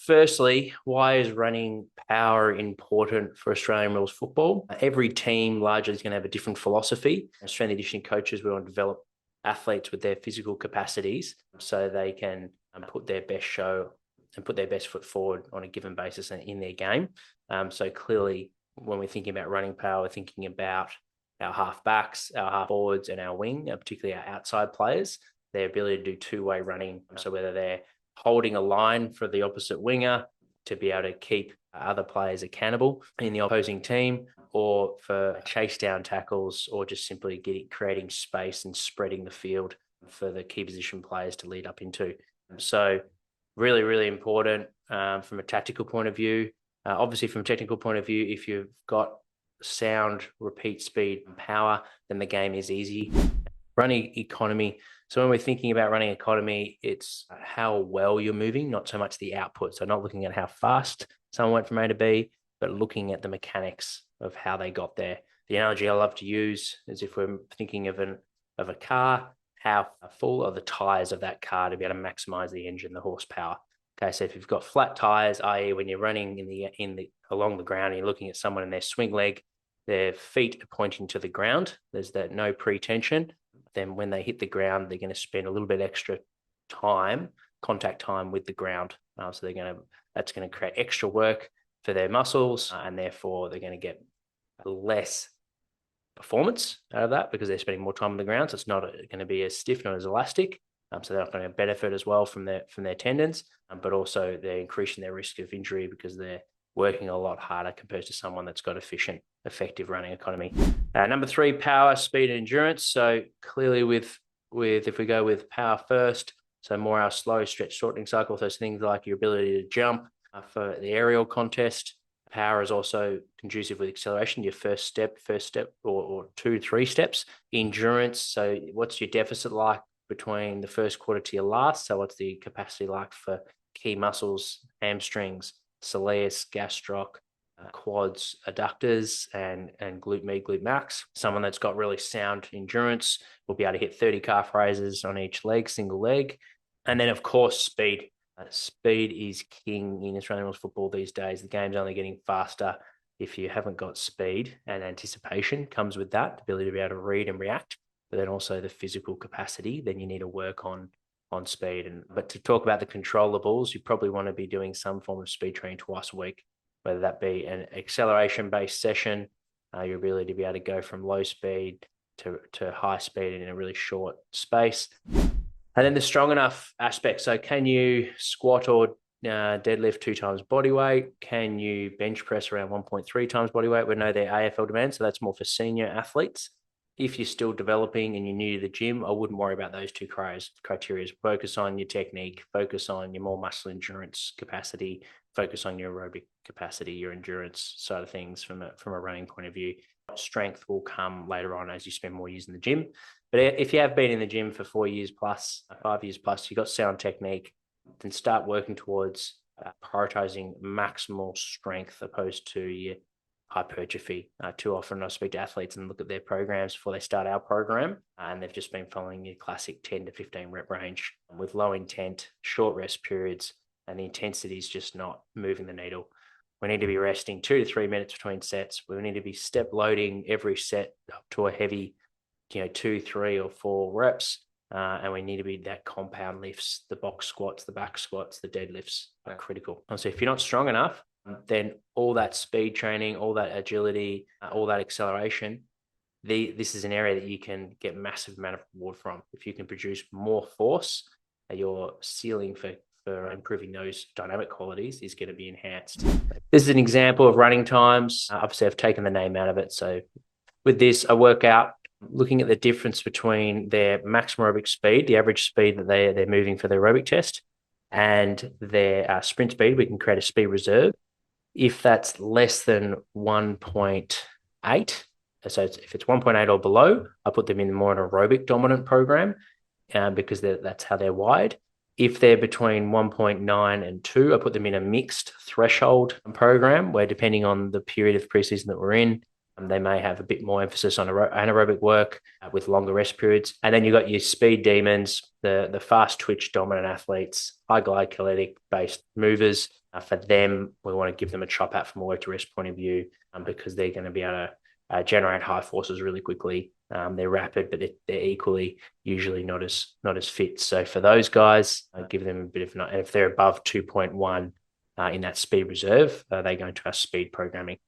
firstly, why is running power important for Australian rules football? Every team largely is going to have a different philosophy. As strength and conditioning coaches, we want to develop athletes with their physical capacities so they can put their best show and put their best foot forward on a given basis in their game. So clearly, when we're thinking about running power, we're thinking about our half backs, our half forwards, and our wing, particularly our outside players, their ability to do two-way running. So whether they're holding a line for the opposite winger to be able to keep other players accountable in the opposing team, or for chase down tackles, or just simply creating space and spreading the field for the key position players to lead up into. So really, really important from a tactical point of view. Obviously, from a technical point of view, if you've got sound, repeat speed, and power, then the game is easy. Running economy. So when we're thinking about running economy, it's how well you're moving, not so much the output. So not looking at how fast someone went from A to B, but looking at the mechanics of how they got there. The analogy I love to use is if we're thinking of a car, how full are the tires of that car to be able to maximize the engine, the horsepower. Okay, so if you've got flat tires, i.e., when you're running along the ground and you're looking at someone in their swing leg, their feet are pointing to the ground. There's that no pre-tension. Then when they hit the ground, they're going to spend a little bit extra contact time with the ground. So that's going to create extra work for their muscles, and therefore they're going to get less performance out of that because they're spending more time on the ground. So it's not going to be as stiff, not as elastic. So they're not going to benefit as well from their tendons, but also they're increasing their risk of injury because they're working a lot harder compared to someone that's got efficient, effective running economy. Number 3, power, speed, and endurance. So clearly with if we go with power first, so more our slow stretch shortening cycle, those things like your ability to jump for the aerial contest. Power is also conducive with acceleration, your first step or 2 to 3 steps. Endurance, so what's your deficit like between the first quarter to your last? So what's the capacity like for key muscles, hamstrings, soleus, gastroc, quads, adductors, and glute med, glute max. Someone that's got really sound endurance will be able to hit 30 calf raises on each leg, single leg. And then, of course, speed. Speed is king in Australian rules football these days. The game's only getting faster. If you haven't got speed, and anticipation comes with that, the ability to be able to read and react, but then also the physical capacity, then you need to work on speed. But to talk about the controllables, you probably want to be doing some form of speed training twice a week, whether that be an acceleration-based session, your ability to be able to go from low speed to high speed in a really short space. And then the strong enough aspect. So can you squat or deadlift 2 times body weight? Can you bench press around 1.3 times body weight? We know they're AFL demands, so that's more for senior athletes. If you're still developing and you're new to the gym, I wouldn't worry about those 2 criteria. Focus on your technique, focus on your more muscle endurance capacity, focus on your aerobic capacity, your endurance side of things from a running point of view. Strength will come later on as you spend more years in the gym. But if you have been in the gym for 4 years plus, 5 years plus, you've got sound technique, then start working towards prioritizing maximal strength opposed to your hypertrophy. Too often I speak to athletes and look at their programs before they start our program, and they've just been following your classic 10 to 15 rep range with low intent, short rest periods, and the intensity is just not moving the needle. We need to be resting 2 to 3 minutes between sets. We need to be step loading every set up to a heavy, 2, 3, or 4 reps. And we need to be that compound lifts, the box squats, the back squats, the deadlifts are critical. So if you're not strong enough, then all that speed training, all that agility, all that acceleration, this is an area that you can get massive amount of reward from. If you can produce more force, your ceiling for improving those dynamic qualities is going to be enhanced. This is an example of running times. Obviously, I've taken the name out of it. So with this, I work out looking at the difference between their maximum aerobic speed, the average speed that they're moving for their aerobic test, and their sprint speed. We can create a speed reserve. If that's less than 1.8, so if it's 1.8 or below, I put them in more an aerobic dominant program because that's how they're wired. If they're between 1.9 and 2, I put them in a mixed threshold program where, depending on the period of preseason that we're in, They may have a bit more emphasis on anaerobic work with longer rest periods. And then you've got your speed demons, the fast twitch dominant athletes, high glycolytic based movers. For them, we want to give them a chop out from a work to rest point of view because they're going to be able to generate high forces really quickly. They're rapid, but they're equally usually not as fit. So for those guys, I give them a bit of, and if they're above 2.1 in that speed reserve, they're going to our speed programming.